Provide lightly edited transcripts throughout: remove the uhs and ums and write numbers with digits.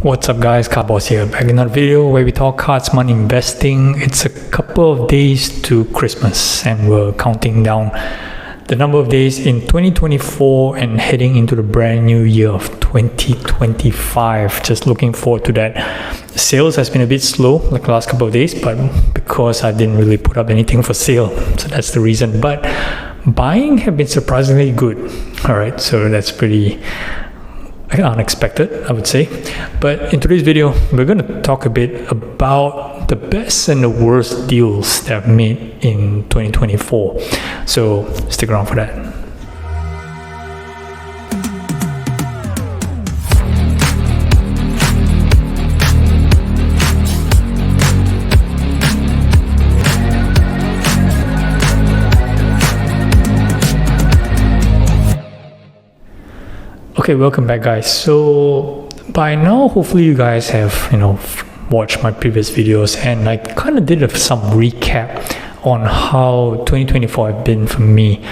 What's up guys, Carboss here, back in another video where we talk cards, money, investing. It's a couple of days to Christmas and we're counting down the number of days in 2024 and heading into the brand new year of 2025. Just looking forward to that. Sales has been a bit slow like the last couple of days, but because I didn't really put up anything for sale, so that's the reason. But buying have been surprisingly good. Alright, so that's pretty unexpected, I would say. But in today's video, we're going to talk a bit about the best and the worst deals that I've made in 2024. So stick around for that. Okay, welcome back guys. So by now hopefully you guys have watched my previous videos, and I kind of did some recap on how 2024 have been for me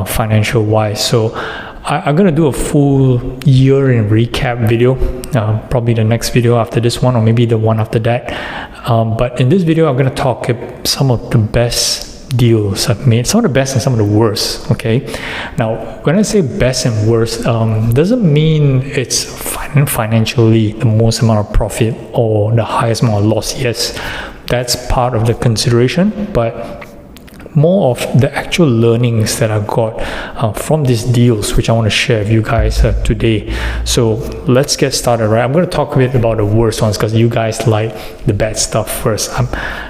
financial wise. So I'm gonna do a full year in recap video, probably the next video after this one or maybe the one after that, but in this video I'm gonna talk some of the best deals I've made, some of the best and some of the worst. Okay, now when I say best and worst, doesn't mean it's financially the most amount of profit or the highest amount of loss. Yes, that's part of the consideration, but more of the actual learnings that I got from these deals, which I want to share with you guys today. So let's get started, right? I'm going to talk a bit about the worst ones because you guys like the bad stuff first.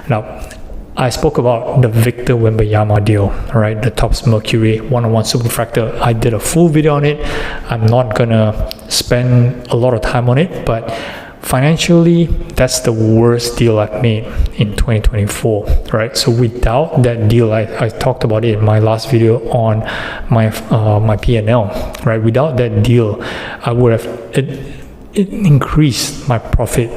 Now, I spoke about the Victor Wembanyama deal, right? The Topps Mercury 101 Superfractor. I did a full video on it. I'm not gonna spend a lot of time on it, but financially, that's the worst deal I've made in 2024, right? So without that deal, I talked about it in my last video on my P&L, right? Without that deal, I would have it increased my profit,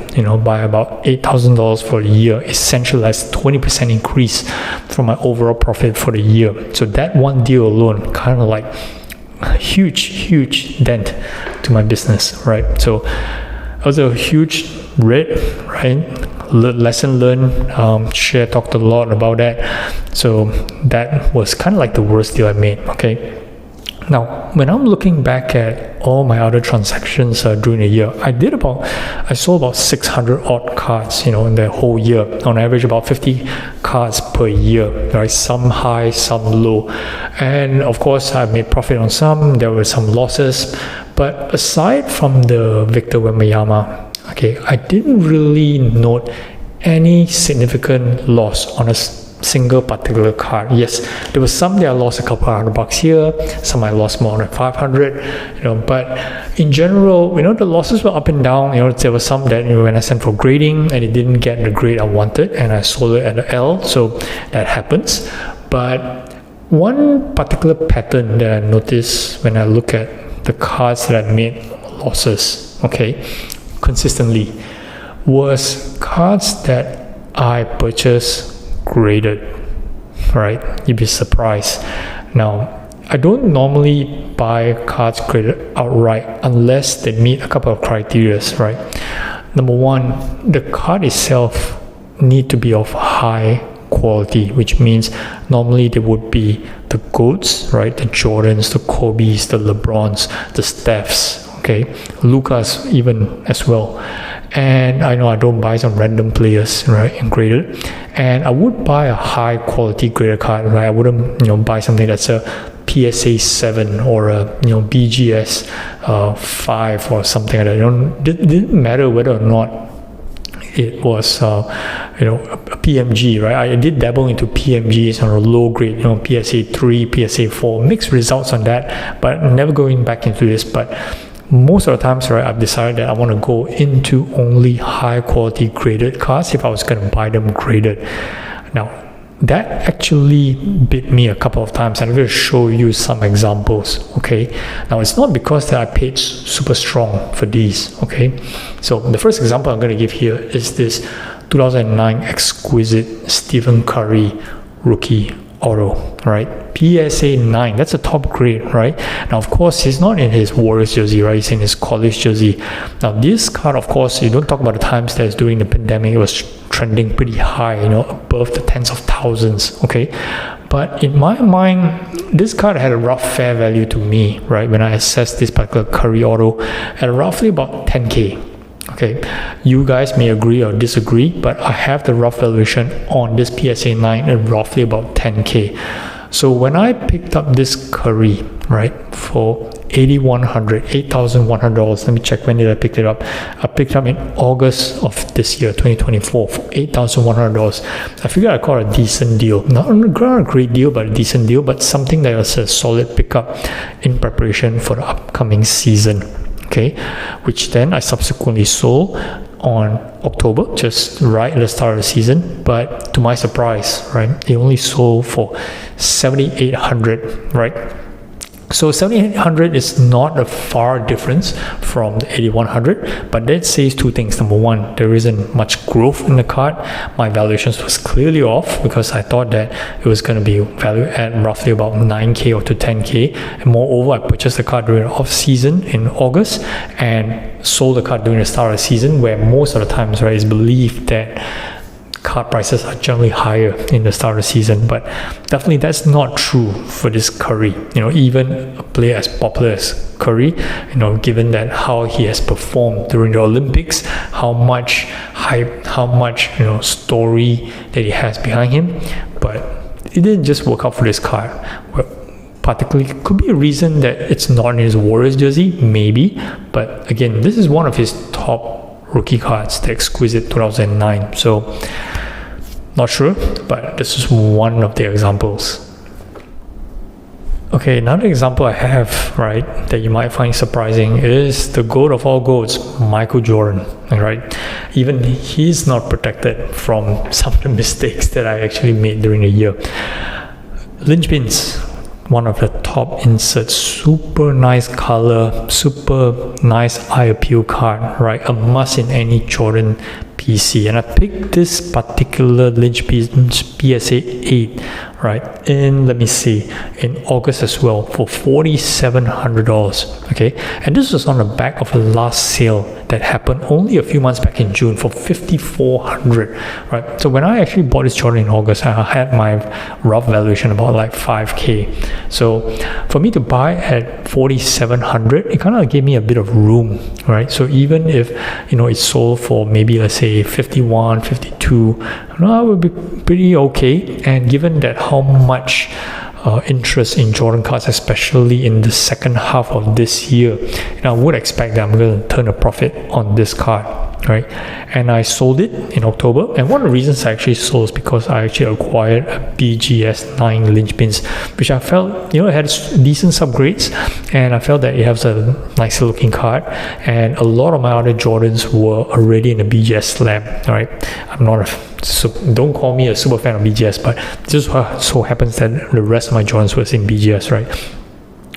by about $8,000 for the year. Essentially, that's 20% increase from my overall profit for the year. So that one deal alone, kind of like a huge dent to my business, right? So it was a huge read, right? Lesson learned. Share talked a lot about that. So that was kind of like the worst deal I made. Okay. Now, when I'm looking back at all my other transactions during the year, I sold about 600 odd cards, in the whole year. On average, about 50 cards per year, right? Some high, some low. And of course, I made profit on some. There were some losses. But aside from the Victor Wembanyama, okay, I didn't really note any significant loss on a single particular card. Yes, there was some that I lost a couple $100 here, some I lost more than 500, but in general, the losses were up and down. There was some that when I sent for grading and it didn't get the grade I wanted and I sold it at an L, so that happens. But one particular pattern that I noticed when I look at the cards that I made losses, okay, consistently, was cards that I purchased graded, right? You'd be surprised. Now, I don't normally buy cards graded outright unless they meet a couple of criteria, right? Number one, the card itself need to be of high quality, which means normally they would be the GOATs, right? The Jordans, the Kobes, the LeBrons, the Stephs, okay? Lucas even as well. And I know I don't buy some random players, right, and graded. And I would buy a high quality graded card, right? I wouldn't, buy something that's a PSA 7 or a, BGS 5 or something like that. It didn't matter whether or not it was, a PMG, right? I did dabble into PMGs on a low grade, PSA 3, PSA 4, mixed results on that, but never going back into this. But most of the times, right, I've decided that I want to go into only high quality graded cards if I was going to buy them graded. Now, that actually bit me a couple of times, and I'm going to show you some examples, okay? Now, it's not because that I paid super strong for these, okay? So the first example I'm going to give here is this 2009 exquisite Stephen Curry rookie auto, right? PSA 9, that's a top grade, right? Now, of course, he's not in his Warriors jersey, right? He's in his college jersey. Now, this card, of course, you don't talk about the times that during the pandemic, it was trending pretty high, above the tens of thousands, okay? But in my mind, this card had a rough fair value to me, right? When I assessed this particular Curry auto at roughly about 10K. Okay, you guys may agree or disagree, but I have the rough valuation on this PSA 9 at roughly about 10K. So when I picked up this Curry, right, for $8,100, let me check, when did I pick it up? I picked it up in August of this year, 2024, for $8,100. I figured I caught a decent deal. Not a great deal, but a decent deal, but something that was a solid pickup in preparation for the upcoming season. Okay, which then I subsequently sold on October, just right at the start of the season. But to my surprise, right, it only sold for $7,800, right? So $7,800 is not a far difference from the $8,100, but that says two things. Number one, there isn't much growth in the card. My valuations was clearly off because I thought that it was going to be valued at roughly about 9K or to 10K. And moreover, I purchased the card during the off season in August and sold the card during the start of the season, where most of the times, right, it's believed that card prices are generally higher in the start of the season, but definitely that's not true for this Curry. Even a player as popular as Curry, given that how he has performed during the Olympics, how much hype, how much story that he has behind him, but it didn't just work out for this card. Well, particularly, could be a reason that it's not in his Warriors jersey, maybe, but again, this is one of his top rookie cards, the Exquisite 2009. So not sure, but this is one of the examples. Okay, another example I have, right, that you might find surprising is the GOAT of all GOATs, Michael Jordan, right? Even he's not protected from some of the mistakes that I actually made during the year. Linchpins, one of the top inserts, super nice color, super nice eye appeal card, right? A must in any Jordan PC. And I picked this particular Linchpins PSA 8, right, in August as well for $4,700. Okay, and this was on the back of a last sale that happened only a few months back in June for $5,400, right? So when I actually bought this Jordan in August, I had my rough valuation about like 5K. So for me to buy at $4,700, it kind of gave me a bit of room, right? So even if it sold for maybe, let's say, 51, 52, I would be pretty okay. And given that how much interest in Jordan cards, especially in the second half of this year, I would expect that I'm going to turn a profit on this card, right? And I sold it in October, and one of the reasons I actually sold is because I actually acquired a BGS 9 Linchpins, which I felt it had decent subgrades, and I felt that it has a nicer looking card, and a lot of my other Jordans were already in the BGS slab, right? I'm not don't call me a super fan of BGS, but just so happens that the rest of my Jordans was in BGS, right?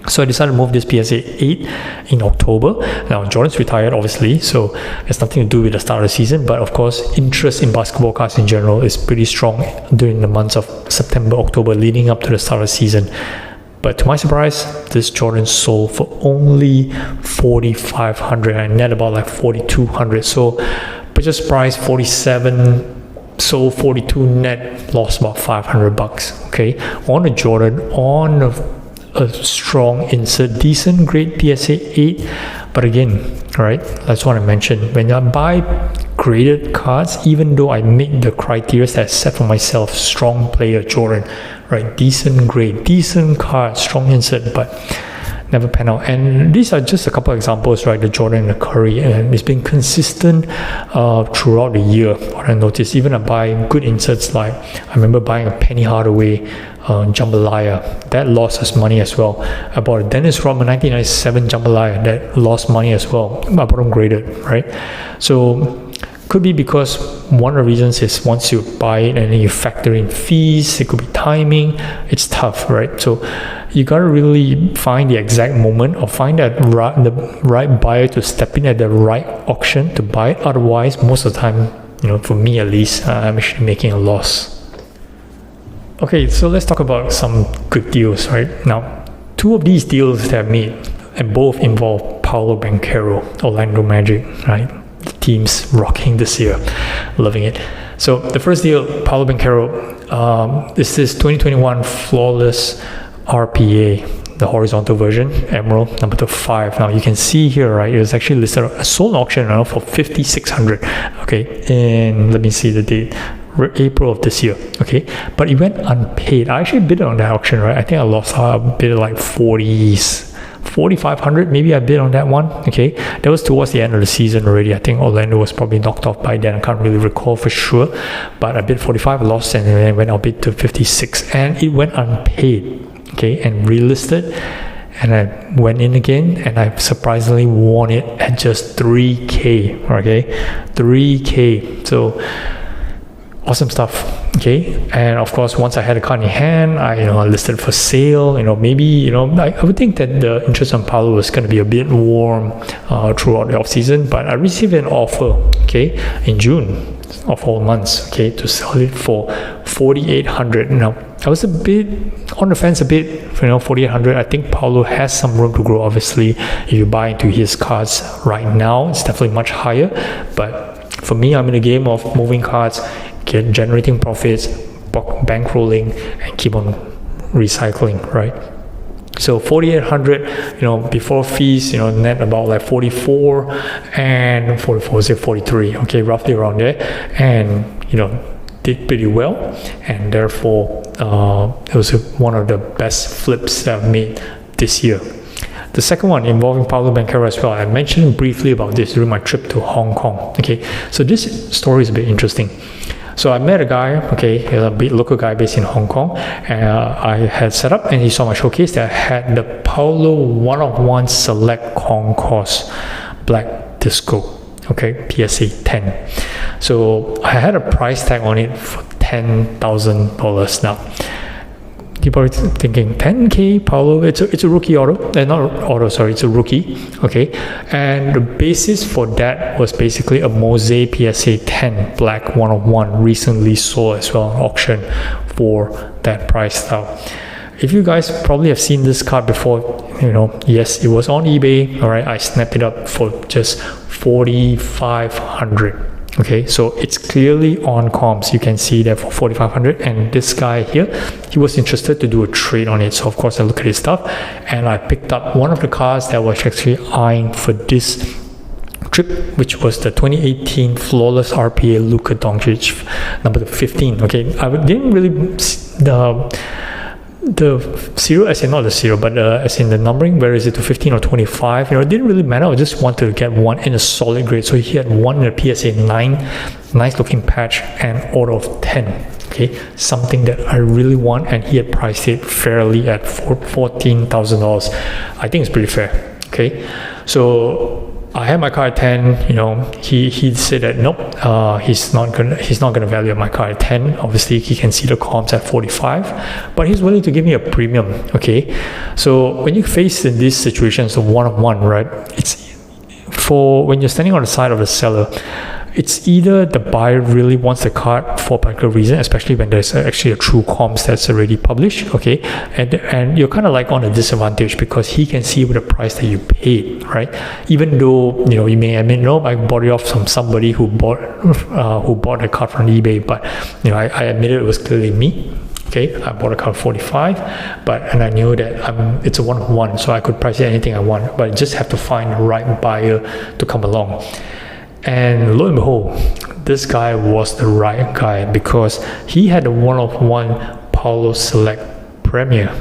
So I decided to move this PSA 8 in October. Now, Jordan's retired, obviously, so it's nothing to do with the start of the season, but of course, interest in basketball cards in general is pretty strong during the months of September, October, leading up to the start of the season. But to my surprise, this Jordan sold for only $4,500 and net about like $4,200. So purchase price $47, sold 42, net lost about $500. Okay, on a Jordan, on a strong insert, decent grade PSA 8. But again, right, that's what I mentioned. When I buy graded cards, even though I meet the criteria that I set for myself, strong player Jordan, right, decent grade, decent card, strong insert, but never pan out. And these are just a couple of examples, right? The Jordan and the Curry, and it's been consistent throughout the year. What I noticed, even I buy good inserts, like I remember buying a Penny Hardaway jambalaya that lost us money as well. I bought a Dennis Rodman 1997 jambalaya that lost money as well. I bought them graded, right? So could be because one of the reasons is once you buy it and then you factor in fees, it could be timing, it's tough, right? So you gotta really find the exact moment or find the right buyer to step in at the right auction to buy it. Otherwise, most of the time, for me at least, I'm actually making a loss. Okay, so let's talk about some good deals, right? Now, two of these deals that I made, and both involve Paolo Banchero, Orlando Magic, right? The team's rocking this year, loving it. So the first deal, Paolo Banchero, this is 2021 Flawless RPA, the horizontal version, Emerald, number 5. Now you can see here, right, it was actually listed, a sold auction for 5,600. Okay, and let me see the date. April of this year, okay, but it went unpaid. I actually bid on that auction, right? I think I lost a bid like 4,500 maybe. I bid on that one. Okay, that was towards the end of the season already. I think Orlando was probably knocked off by then. I can't really recall for sure, but I bid 45, lost, and then went out bid to 56, and it went unpaid. Okay, and relisted, and I went in again, and I surprisingly won it at just 3K. Okay, 3K. So awesome stuff. Okay, and of course, once I had a card in hand, I listed for sale. Maybe I would think that the interest on Paolo was going to be a bit warm throughout the off season, but I received an offer, okay, in June of all months, okay, to sell it for 4,800. Now I was a bit on the fence, 4,800. I think Paolo has some room to grow. Obviously, if you buy into his cards right now, it's definitely much higher. But for me, I'm in a game of moving cards, generating profits, bankrolling, and keep on recycling, right? So 4,800, before fees, net about like 44, and 44 is 43, okay, roughly around there, and did pretty well, and therefore it was one of the best flips that I've made this year. The second one involving Paolo Banchero as well. I mentioned briefly about this during my trip to Hong Kong. Okay, so this story is a bit interesting. So I met a guy, okay, a big local guy based in Hong Kong, and I had set up, and he saw my showcase that I had the Paolo 1-of-1 Select Concourse Black Disco, okay, PSA 10. So I had a price tag on it for $10,000 now. You're probably thinking 10K Paolo, it's a rookie auto, it's a rookie, okay, and the basis for that was basically a Mose PSA 10 Black 1-of-1 recently sold as well on auction for that price now. If you guys probably have seen this card before, yes, it was on eBay, all right, I snapped it up for just 4,500. Okay, so it's clearly on comps. You can see that for 4,500, and this guy here, he was interested to do a trade on it. So of course I look at his stuff, and I picked up one of the cards that was actually eyeing for this trip, which was the 2018 Flawless RPA Luka Doncic, number 15. Okay, I didn't really the serial, as in not the serial, but as in the numbering, where is it to 15 or 25, it didn't really matter. I just wanted to get one in a solid grade. So he had one in a PSA 9, nice looking patch, and order of 10, okay, something that I really want, and he had priced it fairly at $14,000. I think it's pretty fair, okay. So I had my car at 10, he said that nope, he's not gonna value my car at 10. Obviously he can see the comps at 45, but he's willing to give me a premium, okay. So when you face in these situations of 1-of-1, right, it's for when you're standing on the side of the seller, it's either the buyer really wants the card for a particular reason, especially when there's actually a true comps that's already published, okay, and you're kind of like on a disadvantage because he can see the price that you paid, right? Even though you may admit, no, I bought it off from somebody who bought a card from eBay, but I admitted it was clearly me. Okay, I bought a car 45, and I knew that it's a 1-of-1, so I could price it anything I want, but I just have to find the right buyer to come along. And lo and behold, this guy was the right guy because he had a 1-of-1 Paolo Select Premier,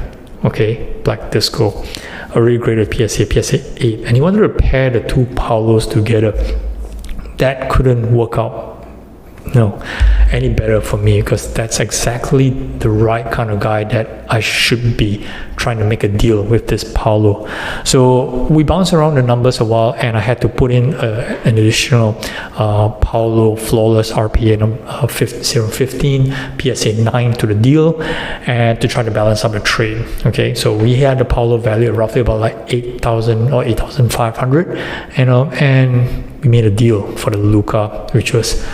okay, Black Disco, a really graded PSA 8, and he wanted to pair the two Paolos together. That couldn't work out any better for me, because that's exactly the right kind of guy that I should be trying to make a deal with this Paolo. So we bounced around the numbers a while, and I had to put in an additional Paolo Flawless RPA 015 PSA 9 to the deal, and to try to balance up the trade. Okay, so we had the Paolo value at roughly about like 8,000 or 8,500, and we made a deal for the Luka, which was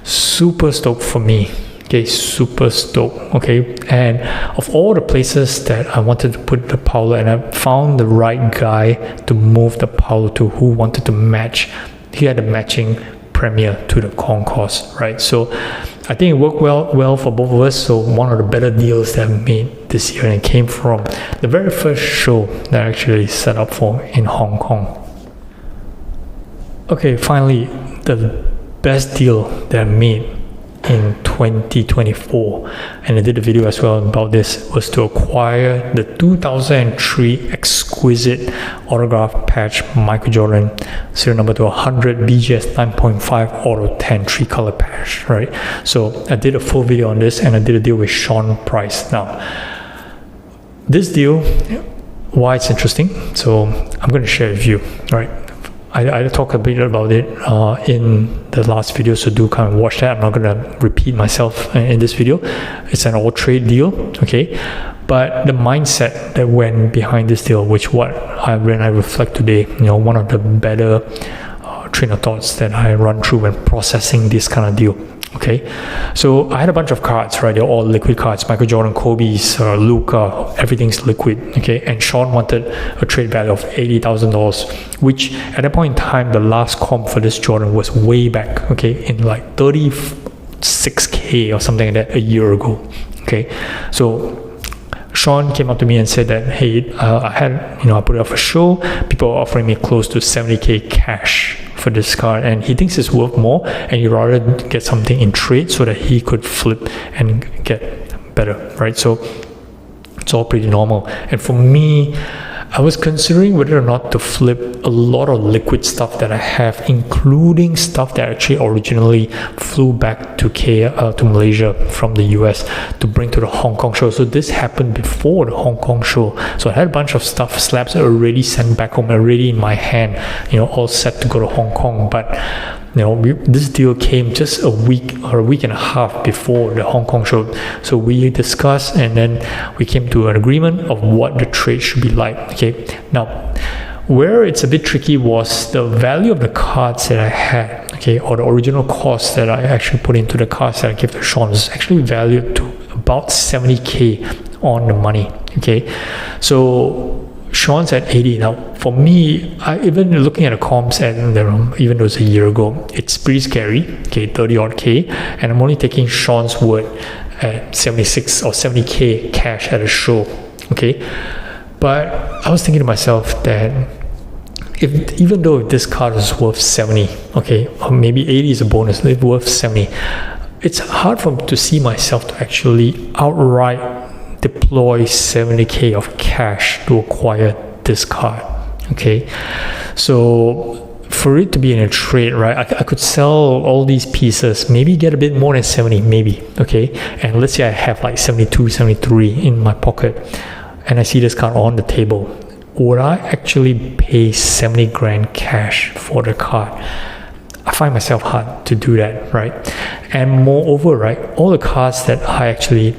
super stoked for me. Okay, super stoked. Okay, and of all the places that I wanted to put the Paolo, and I found the right guy to move the Paolo to, who wanted to match. He had a matching Premier to the concourse, right? So I think it worked well for both of us. So one of the better deals that I made this year, and it came from the very first show that I actually set up for in Hong Kong. Okay, finally, the best deal that I made in 2024, and I did a video as well about this, was to acquire the 2003 exquisite autograph patch Michael Jordan serial number to 100 BGS 9.5 Auto 10 3-color patch, right? So I did a full video on this, and I did a deal with Sean Price. Now, this deal, why it's interesting, so I'm going to share with you, right? I talked a bit about it in the last video, so do kind of watch that. I'm not going to repeat myself in this video. It's an all trade deal, okay? But the mindset that went behind this deal, which when I reflect today, one of the better train of thoughts that I run through when processing this kind of deal. Okay, so I had a bunch of cards, right? They're all liquid cards. Michael Jordan, Kobe's, Luka, everything's liquid. Okay, and Sean wanted a trade value of $80,000, which at that point in time, the last comp for this Jordan was way back. Okay, in like 36K or something like that a year ago. Okay, so Sean came up to me and said that, hey, I put it up for show. People are offering me close to 70K cash for this card, and he thinks it's worth more, and he'd rather get something in trade so that he could flip and get better, right? So it's all pretty normal. And for me, I was considering whether or not to flip a lot of liquid stuff that I have, including stuff that actually originally flew back to Malaysia from the US to bring to the Hong Kong show. So this happened before the Hong Kong show. So I had a bunch of stuff, slabs already sent back home, already in my hand, all set to go to Hong Kong. But this deal came just a week or a week and a half before the Hong Kong show. So we discussed, and then we came to an agreement of what the trade should be like. Okay, now where it's a bit tricky was the value of the cards that I had, okay, or the original cost that I actually put into the cards that I gave to Sean was actually valued to about 70K on the money. Okay, so Sean's at 80. Now, for me, even looking at the comps, and even though it's a year ago, it's pretty scary. Okay, 30 odd K, and I'm only taking Sean's word at 76 or 70K cash at a show. Okay, but I was thinking to myself that even though this card is worth 70, okay, or maybe 80 is a bonus, it's worth 70. It's hard to see myself to actually outright deploy 70K of cash to acquire this card. Okay, so for it to be in a trade, right, I could sell all these pieces, maybe get a bit more than 70, maybe. Okay, and let's say I have like 72, 73 in my pocket, and I see this card on the table. Would I actually pay 70 grand cash for the card? I find myself hard to do that, right? And moreover, right, all the cards that I actually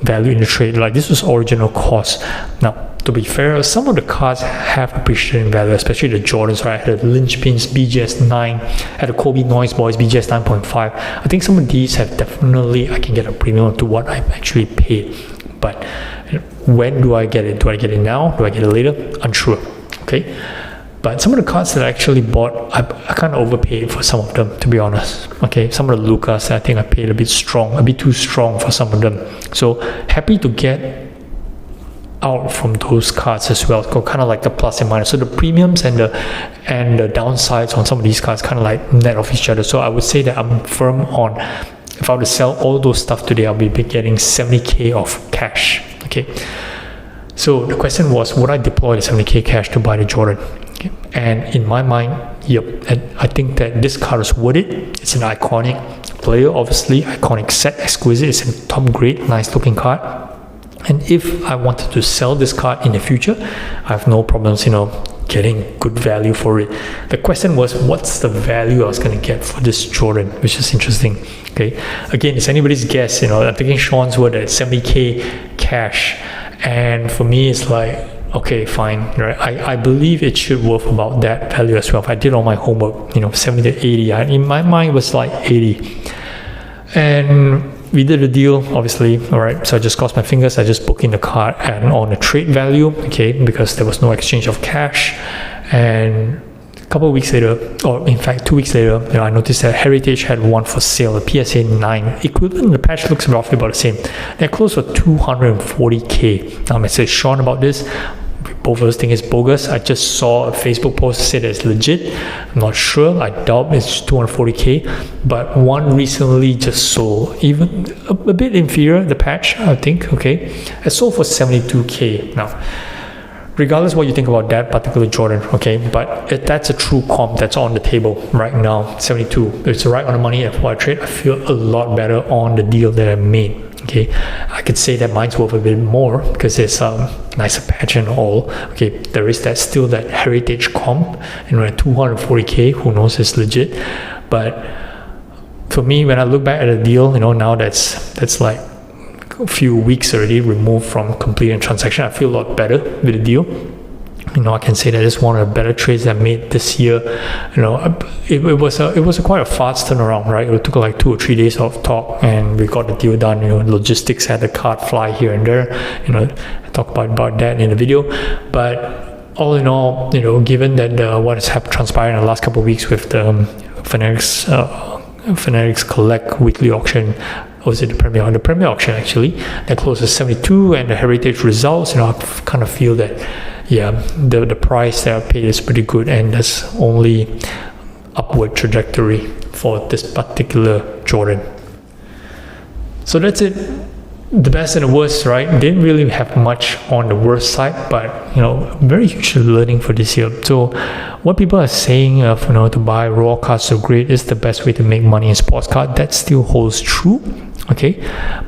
value in the trade, like this was original cost. Now, to be fair, some of the cards have appreciated in value, especially the Jordans, right? I had the Lynchpins BGS 9, I had the Kobe Noise Boys BGS 9.5. I think some of these have definitely, I can get a premium to what I've actually paid. But when do I get it? Do I get it now? Do I get it later? Unsure. Okay. But some of the cards that I actually bought, I kind of overpaid for some of them, to be honest. Okay, some of the Lucas, I think I paid a bit too strong for some of them. So happy to get out from those cards as well. Kind of like the plus and minus. So the premiums and the downsides on some of these cards kind of like net off each other. So I would say that I'm firm on, if I were to sell all those stuff today, I'll be getting 70K of cash. Okay. So the question was, would I deploy the 70K cash to buy the Jordan? Okay. And in my mind, yep. And I think that this card is worth it. It's an iconic player, obviously. Iconic set, exquisite. It's a top grade, nice looking card. And if I wanted to sell this card in the future, I have no problems, getting good value for it. The question was, what's the value I was going to get for this Jordan, which is interesting. Okay. Again, it's anybody's guess. I'm thinking Sean's word at 70K cash. And for me, it's like, okay, fine, right? I believe it should worth about that value as well. If I did all my homework, 70 to 80, in my mind it was like 80. And we did a deal, obviously, all right, so I just crossed my fingers. I just booked in the card and on a trade value, okay, because there was no exchange of cash. And a couple of weeks later, or in fact 2 weeks later, I noticed that Heritage had one for sale, a PSA 9 equivalent. The patch looks roughly about the same. They're close for 240k. I messaged Sean about this. Both of us think it's bogus. I just saw a Facebook post that said it's legit. I'm not sure. I doubt it's 240k. But one recently just sold, even a bit inferior, the patch, I think, okay. It sold for 72k. Now, regardless what you think about that particular Jordan, okay, but that's a true comp that's on the table right now, 72. It's right on the money. And for a trade, I feel a lot better on the deal that I made. Okay, I could say that mine's worth a bit more because it's nicer patch and all. Okay, there is that still that Heritage comp, and at 240k, who knows, it's legit. But for me, when I look back at the deal, now that's like a few weeks already removed from completing a transaction, I feel a lot better with the deal. I can say that it's one of the better trades I made this year. It was quite a fast turnaround, right? It took like 2 or 3 days of talk, and we got the deal done. Logistics had the card fly here and there. I talked about that in the video. But all in all, given that what has transpired in the last couple of weeks with the Fanatics Collect weekly auction, or was it the Premier auction actually, that closed at 72, and the Heritage results, I kind of feel that, yeah, the price that I paid is pretty good, and there's only upward trajectory for this particular Jordan. So that's it. The best and the worst, right? Didn't really have much on the worst side, but very huge learning for this year. So what people are saying of to buy raw cards so great is the best way to make money in sports card, that still holds true, okay?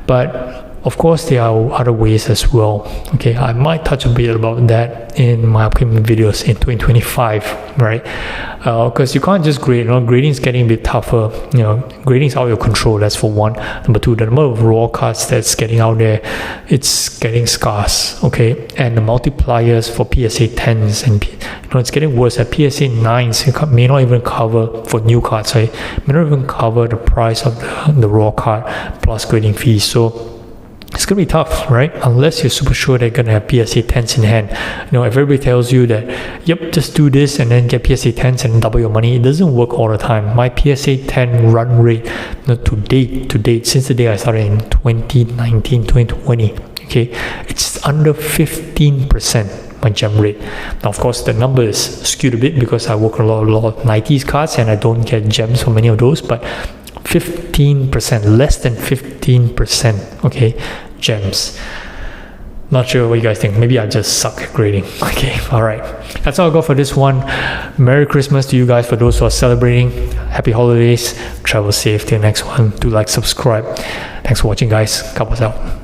But of course, there are other ways as well. Okay, I might touch a bit about that in my upcoming videos in 2025, right? Because you can't just grade. Grading is getting a bit tougher. Grading is out of your control. That's for one. Number two, the number of raw cards that's getting out there, it's getting scarce. Okay, and the multipliers for PSA 10s and it's getting worse. At PSA 9s, it may not even cover for new cards. Right? May not even cover the price of the raw card plus grading fees. So it's going to be tough, right? Unless you're super sure they're going to have PSA 10s in hand. If everybody tells you that, yep, just do this and then get PSA 10s and double your money, it doesn't work all the time. My PSA 10 run rate, to date, since the day I started in 2019, 2020, okay, it's under 15%. My gem rate. Now, of course, the number is skewed a bit because I work a lot of 90s cards and I don't get gems for many of those, but 15%, less than 15%, okay, gems. Not sure what you guys think. Maybe I just suck at grading. Okay, all right. That's all I got for this one. Merry Christmas to you guys for those who are celebrating. Happy holidays. Travel safe till next one. Do like, subscribe. Thanks for watching, guys. Couples out.